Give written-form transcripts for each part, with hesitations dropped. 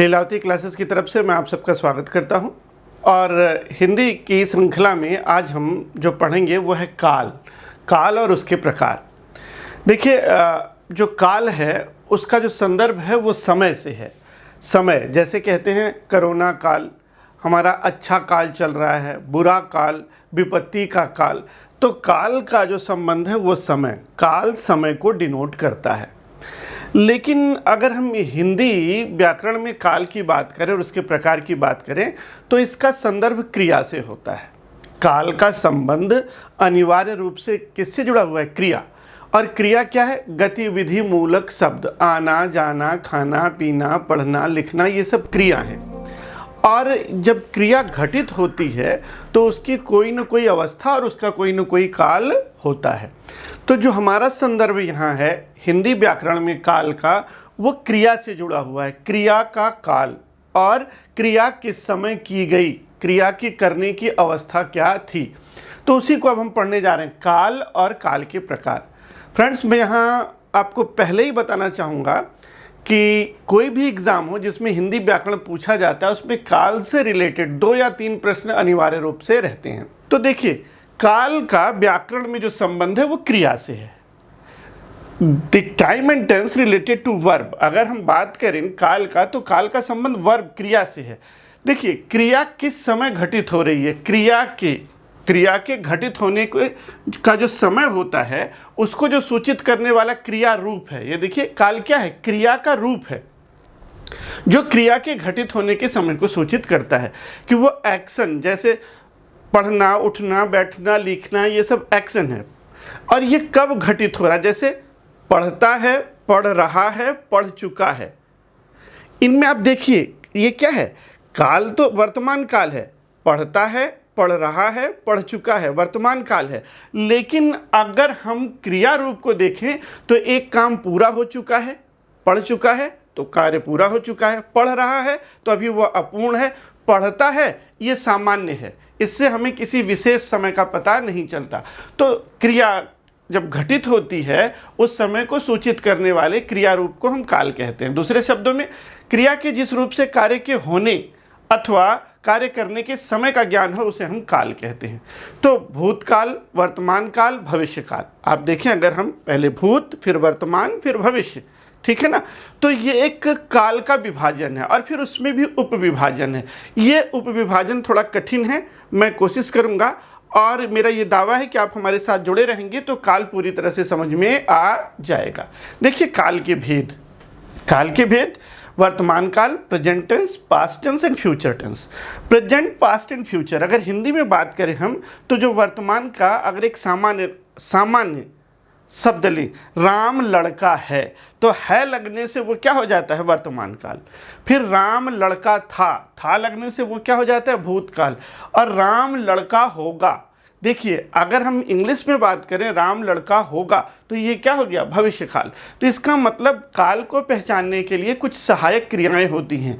Lilavati classes की तरफ से मैं आप सबका स्वागत करता हूं। और हिंदी की श्रृंखला में आज हम जो पढ़ेंगे वो है काल और उसके प्रकार। देखिए, जो काल है उसका जो संदर्भ है वो समय से है। समय जैसे कहते हैं कोरोना काल, हमारा अच्छा काल चल रहा है, बुरा काल, विपत्ति का काल। तो काल का जो संबंध है वो समय, काल समय को डिनोट करता है। लेकिन अगर हम हिंदी व्याकरण में काल की बात करें और उसके प्रकार की बात करें तो इसका संदर्भ क्रिया से होता है। काल का संबंध अनिवार्य रूप से किससे जुड़ा हुआ है? क्रिया। और क्रिया क्या है? गतिविधि मूलक शब्द। आना जाना, खाना पीना, पढ़ना लिखना, ये सब क्रिया है। और जब क्रिया घटित होती है तो उसकी कोई न कोई अवस्था और उसका कोई न कोई काल होता है। तो जो हमारा संदर्भ यहाँ है हिंदी व्याकरण में काल का, वो क्रिया से जुड़ा हुआ है। क्रिया का काल और क्रिया किस समय की गई, क्रिया की करने की अवस्था क्या थी, तो उसी को अब हम पढ़ने जा रहे हैं, काल और काल के प्रकार। फ्रेंड्स, मैं यहाँ आपको पहले ही बताना चाहूँगा कि कोई भी एग्ज़ाम हो जिसमें हिंदी व्याकरण पूछा जाता है उसमें काल से रिलेटेड 2 या 3 प्रश्न अनिवार्य रूप से रहते हैं। तो देखिए, काल का व्याकरण में जो संबंध है वो क्रिया से है। The time and tense related to verb. अगर हम बात करें काल का तो काल का संबंध वर्ब क्रिया से है। देखिए, क्रिया किस समय घटित हो रही है? क्रिया के घटित होने का जो समय होता है उसको जो सूचित करने वाला क्रिया रूप है। ये देखिए, काल क्या है? क्रिया का रूप है जो क्रिया के घटित होने के समय को सूचित करता है कि वो एक्शन, जैसे पढ़ना, उठना, बैठना, लिखना, ये सब एक्शन है। और ये कब घटित हो रहा है? जैसे पढ़ता है, पढ़ रहा है, पढ़ चुका है। इनमें आप देखिए ये क्या है? काल तो वर्तमान काल है। पढ़ता है, पढ़ रहा है, पढ़ चुका है, वर्तमान काल है। लेकिन अगर हम क्रिया रूप को देखें तो एक काम पूरा हो चुका है, पढ़ चुका है तो कार्य पूरा हो चुका है, पढ़ रहा है तो अभी वह अपूर्ण है, पढ़ता है ये सामान्य है, इससे हमें किसी विशेष समय का पता नहीं चलता। तो क्रिया जब घटित होती है उस समय को सूचित करने वाले क्रिया रूप को हम काल कहते हैं। दूसरे शब्दों में, क्रिया के जिस रूप से कार्य के होने अथवा कार्य करने के समय का ज्ञान हो उसे हम काल कहते हैं। तो भूतकाल, वर्तमान काल, भविष्य काल। आप देखें, अगर हम पहले भूत, फिर वर्तमान, फिर भविष्य, ठीक है ना, तो ये एक काल का विभाजन है। और फिर उसमें भी उपविभाजन है। ये उपविभाजन थोड़ा कठिन है, मैं कोशिश करूँगा और मेरा ये दावा है कि आप हमारे साथ जुड़े रहेंगे तो काल पूरी तरह से समझ में आ जाएगा। देखिए, काल के भेद वर्तमान काल, present tense, past tense and future tense. Present, past and future अगर हिंदी में बात करें हम तो जो वर्तमान का अगर एक सामान्य शब्द लें, राम लड़का है, तो है लगने से वो क्या हो जाता है? वर्तमान काल। फिर राम लड़का था लगने से वो क्या हो जाता है? भूतकाल। और राम लड़का होगा, देखिए अगर हम इंग्लिश में बात करें राम लड़का होगा तो ये क्या हो गया? भविष्य काल। तो इसका मतलब काल को पहचानने के लिए कुछ सहायक क्रियाएं होती हैं।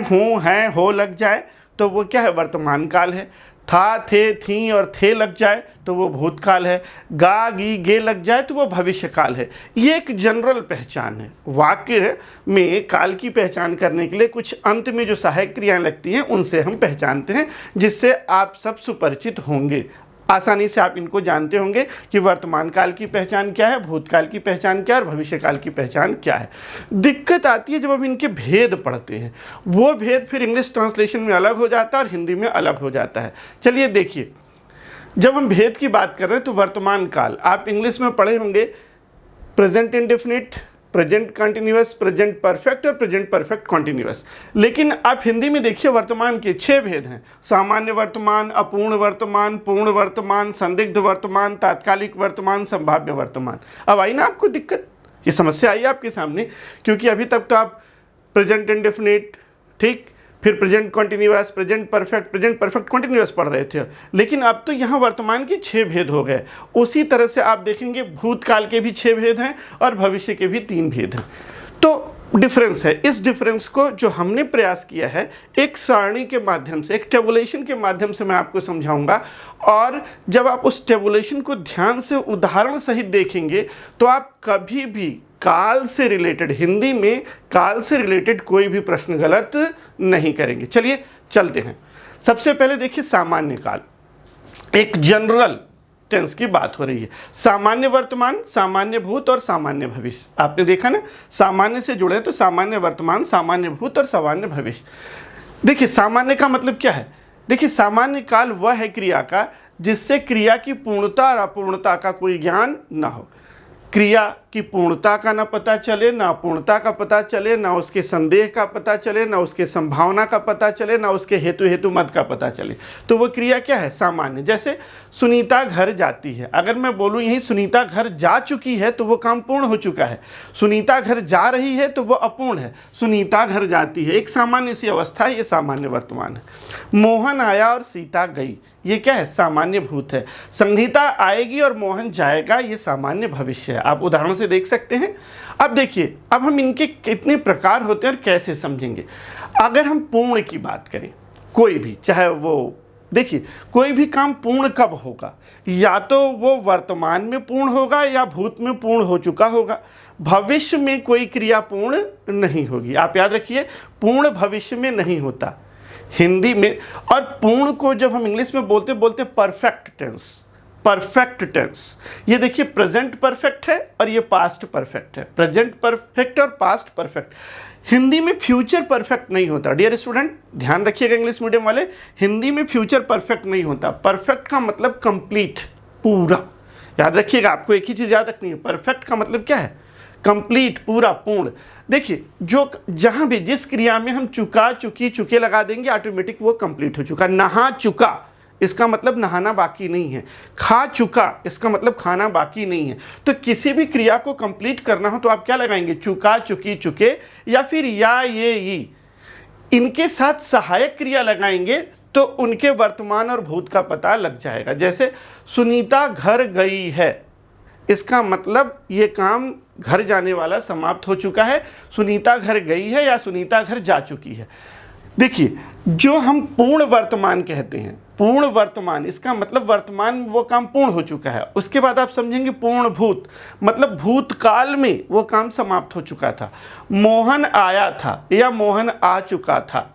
हूँ, हैं, हो लग जाए तो वो क्या है? वर्तमान काल है। था, थे, थी और थे लग जाए तो वो भूतकाल है। गा, गी, गे लग जाए तो वो भविष्य काल है। ये एक जनरल पहचान है। वाक्य में काल की पहचान करने के लिए कुछ अंत में जो सहायक क्रियाएं लगती हैं उनसे हम पहचानते हैं, जिससे आप सब सुपरिचित होंगे। आसानी से आप इनको जानते होंगे कि वर्तमान काल की पहचान क्या है, भूतकाल की पहचान क्या है और भविष्य काल की पहचान क्या है। दिक्कत आती है जब हम इनके भेद पढ़ते हैं। वो भेद फिर इंग्लिश ट्रांसलेशन में अलग हो जाता है और हिंदी में अलग हो जाता है। चलिए देखिए, जब हम भेद की बात कर रहे हैं तो वर्तमान काल आप इंग्लिश में पढ़े होंगे present indefinite, present continuous, present perfect और प्रेजेंट परफेक्ट कॉन्टिन्यूअस। लेकिन आप हिंदी में देखिए वर्तमान के 6 भेद हैं। सामान्य वर्तमान, अपूर्ण वर्तमान, पूर्ण वर्तमान, संदिग्ध वर्तमान, तात्कालिक वर्तमान, संभाव्य वर्तमान। अब आई ना आपको दिक्कत? ये समस्या आई आपके सामने, क्योंकि अभी तक तो आप प्रेजेंट इंडेफिनिट, ठीक, फिर present continuous, present perfect continuous पढ़ रहे थे। लेकिन अब तो यहाँ वर्तमान के 6 भेद हो गए। उसी तरह से आप देखेंगे भूतकाल के भी 6 भेद हैं और भविष्य के भी 3 भेद हैं। तो डिफरेंस है। इस डिफरेंस को जो हमने प्रयास किया है एक सारणी के माध्यम से, एक टेबुलेशन के माध्यम से मैं आपको समझाऊंगा। और जब आप उस टेबुलेशन को ध्यान से उदाहरण सहित देखेंगे तो आप कभी भी काल से रिलेटेड, हिंदी में काल से रिलेटेड कोई भी प्रश्न गलत नहीं करेंगे। चलिए चलते हैं। सबसे पहले देखिए सामान्य काल, एक जनरल टेंस की बात हो रही है। सामान्य वर्तमान, सामान्य भूत और सामान्य भविष्य। आपने देखा ना, सामान्य से जुड़े तो सामान्य वर्तमान, सामान्य भूत और सामान्य भविष्य। देखिए सामान्य का मतलब क्या है? देखिए सामान्य काल वह है क्रिया का जिससे क्रिया की पूर्णता और अपूर्णता का कोई ज्ञान ना हो। क्रिया की पूर्णता का ना पता चले, ना अपूर्णता का पता चले, ना उसके संदेह का पता चले, ना उसके संभावना का पता चले, ना उसके हेतु मत का पता चले, तो वो क्रिया क्या है? सामान्य। जैसे सुनीता घर जाती है, अगर मैं बोलूँ यही सुनीता घर जा चुकी है तो वो काम पूर्ण हो चुका है। सुनीता घर जा रही है तो वो अपूर्ण है। सुनीता घर जाती है, एक सामान्य सी अवस्था है, ये सामान्य वर्तमान है। मोहन आया और सीता गई, ये क्या है? सामान्य भूत है। संगीता आएगी और मोहन जाएगा, ये सामान्य भविष्य है। आप उदाहरण से देख सकते हैं। अब देखिए, अब हम इनके कितने प्रकार होते हैं और कैसे समझेंगे। अगर हम पूर्ण की बात करें, कोई भी, चाहे वो, देखिए कोई भी काम पूर्ण कब होगा? या तो वो वर्तमान में पूर्ण होगा या भूत में पूर्ण हो चुका होगा। भविष्य में कोई क्रिया पूर्ण नहीं होगी। आप याद रखिए, पूर्ण भविष्य में नहीं होता हिंदी में। और पूर्ण को जब हम इंग्लिश में बोलते परफेक्ट टेंस, परफेक्ट टेंस। ये देखिए प्रेजेंट परफेक्ट है और ये पास्ट परफेक्ट है। प्रेजेंट परफेक्ट और पास्ट परफेक्ट। हिंदी में फ्यूचर परफेक्ट नहीं होता। डियर स्टूडेंट ध्यान रखिएगा, इंग्लिश मीडियम वाले, हिंदी में फ्यूचर परफेक्ट नहीं होता। परफेक्ट का मतलब कंप्लीट, पूरा। याद रखिएगा, आपको एक ही चीज़ याद रखनी है, परफेक्ट का मतलब क्या है? कंप्लीट, पूरा, पूर्ण। देखिए जो जहां भी जिस क्रिया में हम चुका, चुकी, चुके लगा देंगे, ऑटोमेटिक वो कंप्लीट हो चुका। नहा चुका, इसका मतलब नहाना बाकी नहीं है। खा चुका, इसका मतलब खाना बाकी नहीं है। तो किसी भी क्रिया को कंप्लीट करना हो तो आप क्या लगाएंगे? चुका, चुकी, चुके, या फिर या, ये, इनके साथ सहायक क्रिया लगाएंगे तो उनके वर्तमान और भूत का पता लग जाएगा। जैसे सुनीता घर गई है, इसका मतलब ये काम घर जाने वाला समाप्त हो चुका है। सुनीता घर गई है या सुनीता घर जा चुकी है। देखिए जो हम पूर्ण वर्तमान कहते हैं, पूर्ण वर्तमान, इसका मतलब वर्तमान में वो काम पूर्ण हो चुका है। उसके बाद आप समझेंगे पूर्ण भूत, मतलब भूतकाल में वो काम समाप्त हो चुका था। मोहन आया था या मोहन आ चुका था।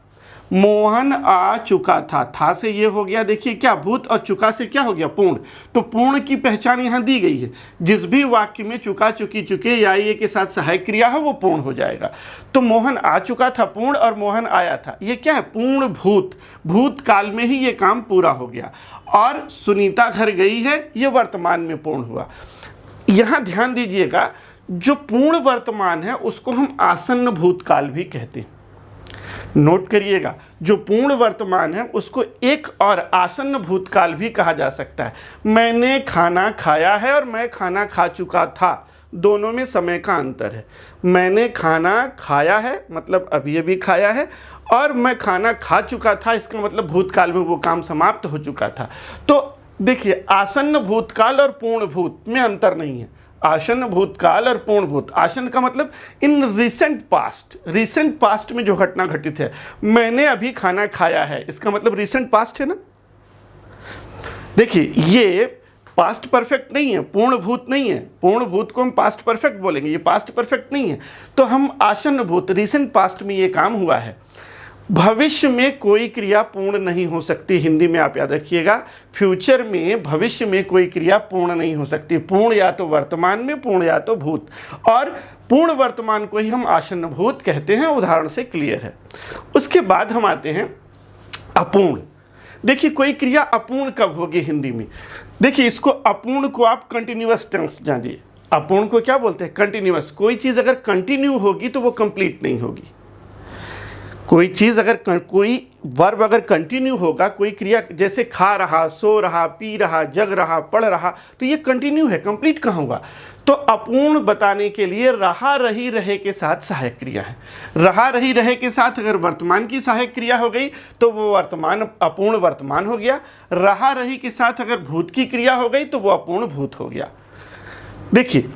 मोहन आ चुका था से ये हो गया, देखिए क्या, भूत, और चुका से क्या हो गया? पूर्ण। तो पूर्ण की पहचान यहाँ दी गई है। जिस भी वाक्य में चुका, चुकी, चुके या ये के साथ सहायक क्रिया हो वो पूर्ण हो जाएगा। तो मोहन आ चुका था पूर्ण, और मोहन आया था, ये क्या है? पूर्ण भूत। भूतकाल में ही ये काम पूरा हो गया। और सुनीता घर गई है, ये वर्तमान में पूर्ण हुआ। यहाँ ध्यान दीजिएगा, जो पूर्ण वर्तमान है उसको हम आसन्न भूतकाल भी कहते हैं। नोट करिएगा, जो पूर्ण वर्तमान है उसको एक और आसन्न भूतकाल भी कहा जा सकता है। मैंने खाना खाया है और मैं खाना खा चुका था, दोनों में समय का अंतर है। मैंने खाना खाया है मतलब अभी अभी खाया है, और मैं खाना खा चुका था, इसका मतलब भूतकाल में वो काम समाप्त हो चुका था। तो देखिए आसन्न भूतकाल और पूर्ण भूत में अंतर नहीं है। आसन्न भूतकाल और पूर्ण भूत, आसन्न का मतलब in recent past, recent past में जो घटना घटित है। मैंने अभी खाना खाया है, इसका मतलब रिसेंट पास्ट है ना। देखिए ये पास्ट परफेक्ट नहीं है, पूर्ण भूत नहीं है। पूर्ण भूत को हम पास्ट परफेक्ट बोलेंगे, ये पास्ट परफेक्ट नहीं है। तो हम आसन्न भूत, रिसेंट पास्ट में ये काम हुआ है। भविष्य में कोई क्रिया पूर्ण नहीं हो सकती, हिंदी में आप याद रखिएगा, फ्यूचर में, भविष्य में कोई क्रिया पूर्ण नहीं हो सकती। पूर्ण या तो वर्तमान में, पूर्ण या तो भूत, और पूर्ण वर्तमान को ही हम आसन्न भूत कहते हैं। उदाहरण से क्लियर है। उसके बाद हम आते हैं अपूर्ण। देखिए कोई क्रिया अपूर्ण कब होगी हिंदी में? देखिए इसको, अपूर्ण को आप कंटिन्यूअस टेंस जानिए। अपूर्ण को क्या बोलते हैं? कंटिन्यूअस। कोई चीज़ अगर कंटिन्यू होगी तो वो कंप्लीट नहीं होगी। कोई चीज़ अगर, कोई वर्ब अगर कंटिन्यू होगा, कोई क्रिया जैसे खा रहा, सो रहा, पी रहा, जग रहा, पढ़ रहा, तो ये कंटिन्यू है, कंप्लीट कहाँ होगा? तो अपूर्ण बताने के लिए रहा, रही, रहे के साथ सहायक क्रिया है। रहा, रही, रहे के साथ अगर वर्तमान की सहायक क्रिया हो गई तो वो वर्तमान, अपूर्ण वर्तमान हो गया। रहा, रही के साथ अगर भूत की क्रिया हो गई तो वो अपूर्ण भूत हो गया। देखिए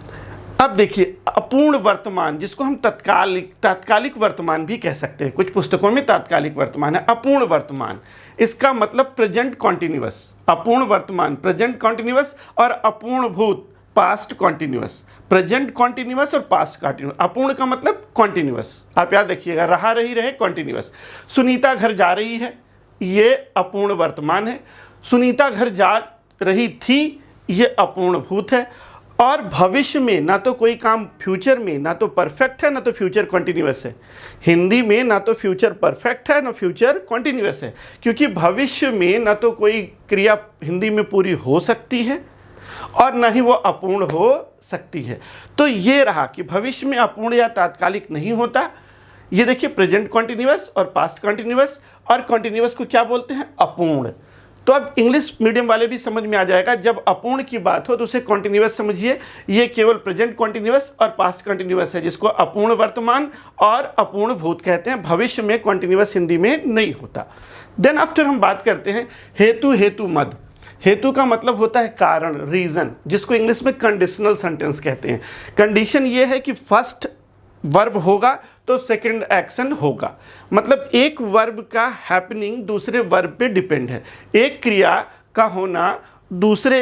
अब देखिए अपूर्ण वर्तमान, जिसको हम तात्कालिक वर्तमान भी कह सकते हैं, कुछ पुस्तकों में तात्कालिक वर्तमान है। अपूर्ण वर्तमान, इसका मतलब प्रेजेंट कॉन्टिन्यूअस। अपूर्ण वर्तमान प्रेजेंट कॉन्टिन्यूअस, और अपूर्ण भूत पास्ट कॉन्टिन्यूअस, प्रेजेंट कॉन्टिन्यूअस और पास्ट कॉन्टिन्यूअस। अपूर्ण का मतलब कॉन्टिन्यूअस, आप याद रखिएगा, रहा रही रहे कॉन्टिन्यूअस। सुनीता घर जा रही है, ये अपूर्ण वर्तमान है। सुनीता घर जा रही थी, ये अपूर्ण भूत है। और भविष्य में ना तो कोई काम फ्यूचर में ना तो परफेक्ट है ना तो फ्यूचर कॉन्टिन्यूअस है। हिंदी में ना तो फ्यूचर परफेक्ट है ना फ्यूचर कॉन्टिन्यूअस है, क्योंकि भविष्य में ना तो कोई क्रिया हिंदी में पूरी हो सकती है और ना ही वो अपूर्ण हो सकती है। तो ये रहा कि भविष्य में अपूर्ण या तात्कालिक नहीं होता। ये देखिए प्रेजेंट कॉन्टिन्यूअस और पास्ट कॉन्टिन्यूअस, और कॉन्टिन्यूअस को क्या बोलते हैं? अपूर्ण। तो अब इंग्लिश मीडियम वाले भी समझ में आ जाएगा, जब अपूर्ण की बात हो तो उसे कॉन्टिन्यूअस समझिए। ये केवल प्रेजेंट कॉन्टिन्यूअस और पास्ट कॉन्टिन्यूअस है, जिसको अपूर्ण वर्तमान और अपूर्ण भूत कहते हैं। भविष्य में कॉन्टिन्यूअस हिंदी में नहीं होता। देन आफ्टर हम बात करते हैं हेतु, हेतु मद। हेतु का मतलब होता है कारण, रीजन, जिसको इंग्लिश में कंडीशनल सेंटेंस कहते हैं। कंडीशन ये है कि फर्स्ट वर्ब होगा तो सेकंड एक्शन होगा। मतलब एक वर्ब का हैपनिंग दूसरे वर्ब पे डिपेंड है। एक क्रिया का होना दूसरे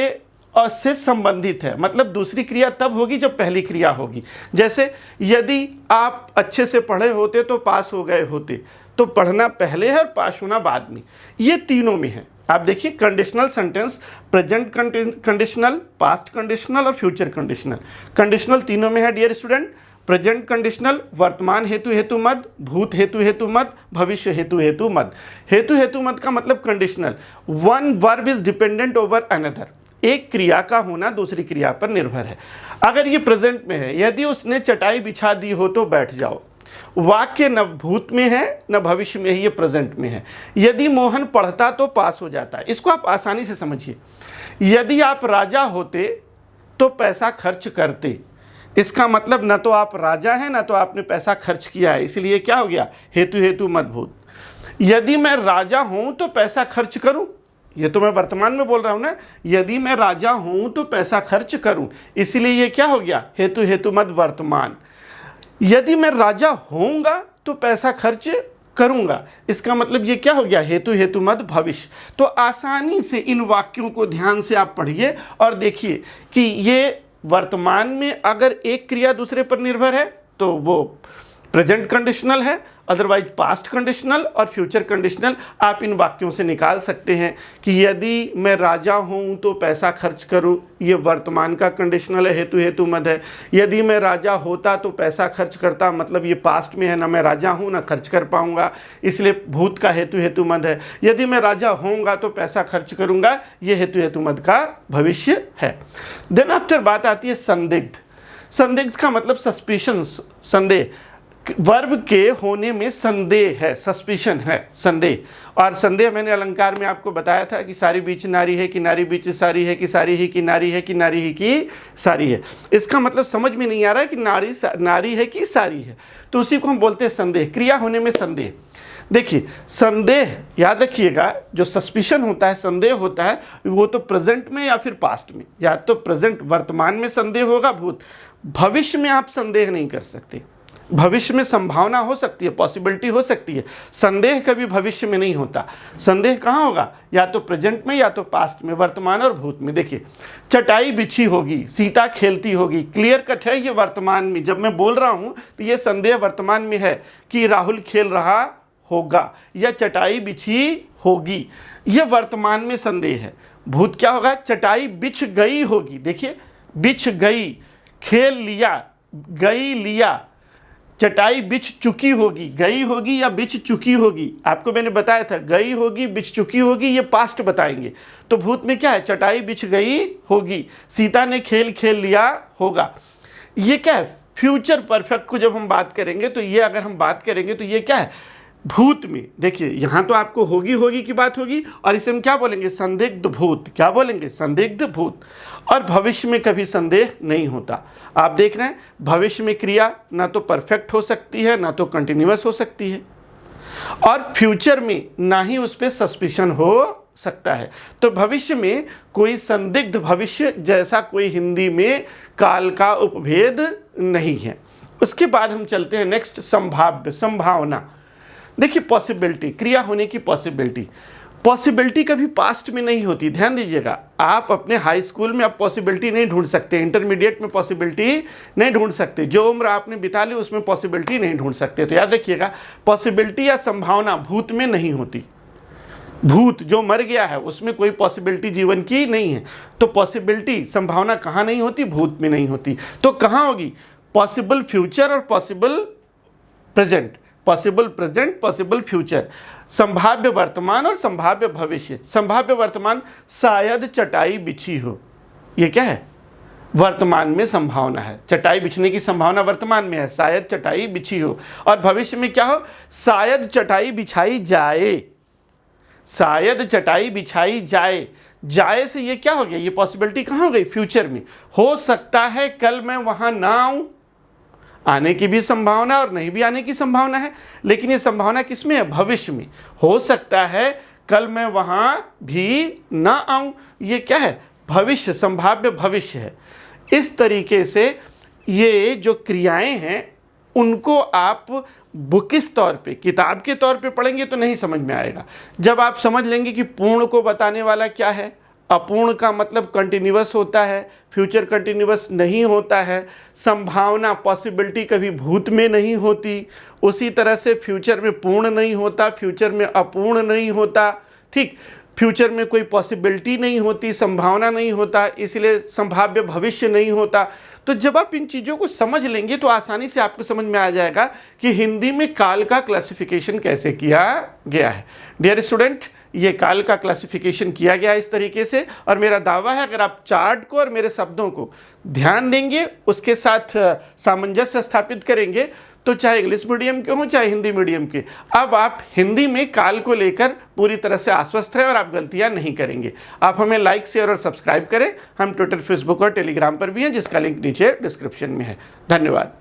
से संबंधित है, मतलब दूसरी क्रिया तब होगी जब पहली क्रिया होगी। जैसे यदि आप अच्छे से पढ़े होते तो पास हो गए होते, तो पढ़ना पहले है और पास होना बाद में। ये तीनों में है। आप देखिए conditional sentence, present conditional, past conditional और फ्यूचर कंडीशनल। कंडीशनल तीनों में है डियर स्टूडेंट। प्रेजेंट कंडीशनल वर्तमान हेतु हेतु मद, भूत हेतु हेतु मद, भविष्य हेतु हेतु मद। हेतु हेतु मद का मतलब conditional, one verb is dependent over another. एक क्रिया का होना दूसरी क्रिया पर निर्भर है। अगर ये प्रेजेंट में है, यदि उसने चटाई बिछा दी हो तो बैठ जाओ, वाक्य न भूत में है न भविष्य में है, ये प्रेजेंट में है। यदि मोहन पढ़ता तो पास हो जाता है। इसको आप आसानी से समझिए। यदि आप राजा होते तो पैसा खर्च करते, इसका मतलब न तो आप राजा हैं ना तो आपने पैसा खर्च किया है, इसलिए क्या हो गया? हेतु हेतु मद भूत। यदि मैं राजा हूं तो पैसा खर्च करूं, ये तो मैं वर्तमान में बोल रहा हूं ना। यदि मैं राजा हूं तो पैसा खर्च करूं, इसलिए ये क्या हो गया? हेतु हेतु मद वर्तमान। यदि मैं राजा होऊंगा तो पैसा खर्च करूंगा, इसका मतलब ये क्या हो गया? हेतु हेतु मद भविष्य। तो आसानी से इन वाक्यों को ध्यान से आप पढ़िए और देखिए कि ये वर्तमान में अगर एक क्रिया दूसरे पर निर्भर है तो वो प्रेजेंट कंडीशनल है, अदरवाइज पास्ट कंडीशनल और फ्यूचर कंडीशनल। आप इन वाक्यों से निकाल सकते हैं कि यदि मैं राजा हूं तो पैसा खर्च करूं, ये वर्तमान का कंडीशनल है, हेतु हेतु मद है। यदि मैं राजा होता तो पैसा खर्च करता, मतलब ये पास्ट में है, ना मैं राजा हूं ना खर्च कर पाऊंगा, इसलिए भूत का हेतु हेतु मद है। यदि मैं राजा होऊंगा तो पैसा खर्च करूंगा, ये हेतु हेतु मद का भविष्य है। देन आफ्टर बात आती है संदिग्ध। संदिग्ध का मतलब सस्पिशन, संदेह। वर्ब के होने में संदेह है, सस्पिशन है, संदेह। और संदेह मैंने अलंकार में आपको बताया था कि सारी बीच नारी है कि नारी बीच सारी है कि सारी ही की नारी है कि नारी ही की सारी है। इसका मतलब समझ में नहीं आ रहा है कि नारी है कि सारी है, तो उसी को हम बोलते हैं संदेह। क्रिया होने में संदेह। देखिए संदेह याद रखिएगा, जो सस्पिशन होता है, संदेह होता है, वो तो प्रेजेंट में या फिर पास्ट में, या तो प्रेजेंट वर्तमान में संदेह होगा भूत। भविष्य में आप संदेह नहीं कर सकते। भविष्य में संभावना हो सकती है, पॉसिबिलिटी हो सकती है। संदेह कभी भविष्य में नहीं होता। संदेह कहाँ होगा? या तो प्रेजेंट में या तो पास्ट में, वर्तमान और भूत में। देखिए चटाई बिछी होगी, सीता खेलती होगी, क्लियर कट है ये वर्तमान में। जब मैं बोल रहा हूँ तो ये संदेह वर्तमान में है कि राहुल खेल रहा होगा या चटाई बिछी होगी, ये वर्तमान में संदेह है। भूत क्या होगा? चटाई बिछ गई होगी। देखिए बिछ गई, खेल लिया, गई लिया, चटाई बिछ चुकी होगी, गई होगी या बिछ चुकी होगी। आपको मैंने बताया था गई होगी, बिछ चुकी होगी, ये पास्ट बताएंगे। तो भूत में क्या है? चटाई बिछ गई होगी, सीता ने खेल खेल लिया होगा। ये क्या है? फ्यूचर परफेक्ट को जब हम बात करेंगे तो ये, अगर हम बात करेंगे तो ये क्या है? भूत में। देखिए यहाँ तो आपको होगी होगी की बात होगी, और इसे हम क्या बोलेंगे? संदिग्ध भूत। क्या बोलेंगे? संदिग्ध भूत। और भविष्य में कभी संदेह नहीं होता। आप देख रहे हैं भविष्य में क्रिया ना तो परफेक्ट हो सकती है ना तो कंटिन्यूअस हो सकती है, और फ्यूचर में ना ही उस पर सस्पिशन हो सकता है। तो भविष्य में कोई संदिग्ध भविष्य जैसा कोई हिंदी में काल का उपभेद नहीं है। उसके बाद हम चलते हैं नेक्स्ट, संभाव्य, संभावना। देखिए पॉसिबिलिटी, क्रिया होने की पॉसिबिलिटी। पॉसिबिलिटी कभी पास्ट में नहीं होती, ध्यान दीजिएगा। आप अपने हाई स्कूल में आप पॉसिबिलिटी नहीं ढूंढ सकते, इंटरमीडिएट में पॉसिबिलिटी नहीं ढूंढ सकते, जो उम्र आपने बिता ली उसमें पॉसिबिलिटी नहीं ढूंढ सकते। तो याद रखिएगा, पॉसिबिलिटी या संभावना भूत में नहीं होती। भूत जो मर गया है उसमें कोई पॉसिबिलिटी जीवन की नहीं है। तो पॉसिबिलिटी संभावना कहाँ नहीं होती? भूत में नहीं होती। तो कहाँ होगी? पॉसिबल फ्यूचर और possible present, possible present, possible future, संभाव्य वर्तमान और संभाव्य भविष्य। संभाव्य वर्तमान, शायद चटाई बिछी हो, ये क्या है? वर्तमान में संभावना है, चटाई बिछने की संभावना वर्तमान में है, शायद चटाई बिछी हो। और भविष्य में क्या हो? शायद चटाई बिछाई जाए, शायद चटाई बिछाई जाए। जाए से ये क्या हो गया? ये पॉसिबिलिटी कहाँ हो गई? फ्यूचर में। हो सकता है कल मैं वहां ना आऊं, आने की भी संभावना और नहीं भी आने की संभावना है, लेकिन ये संभावना किस में है? भविष्य में। हो सकता है कल मैं वहां भी ना आऊं, ये क्या है? भविष्य, संभाव्य भविष्य है। इस तरीके से ये जो क्रियाएं हैं उनको आप बुकिस तौर पे, किताब के तौर पे पढ़ेंगे तो नहीं समझ में आएगा। जब आप समझ लेंगे कि पूर्ण को बताने वाला क्या है, अपूर्ण का मतलब कंटिन्यूअस होता है, फ्यूचर कंटिन्यूअस नहीं होता है, संभावना पॉसिबिलिटी कभी भूत में नहीं होती, उसी तरह से फ्यूचर में पूर्ण नहीं होता, फ्यूचर में अपूर्ण नहीं होता, ठीक, फ्यूचर में कोई पॉसिबिलिटी नहीं होती, संभावना नहीं होता, इसलिए संभाव्य भविष्य नहीं होता। तो जब आप इन चीज़ों को समझ लेंगे तो आसानी से आपको समझ में आ जाएगा कि हिंदी में काल का क्लासिफिकेशन कैसे किया गया है। डियर स्टूडेंट, ये काल का क्लासिफिकेशन किया गया है इस तरीके से, और मेरा दावा है अगर आप चार्ट को और मेरे शब्दों को ध्यान देंगे, उसके साथ सामंजस्य स्थापित करेंगे, तो चाहे इंग्लिश मीडियम के हों चाहे हिंदी मीडियम के, अब आप हिंदी में काल को लेकर पूरी तरह से आश्वस्त हैं और आप गलतियां नहीं करेंगे। आप हमें लाइक, शेयर और सब्सक्राइब करें। हम ट्विटर, फेसबुक और टेलीग्राम पर भी हैं, जिसका लिंक नीचे डिस्क्रिप्शन में है। धन्यवाद।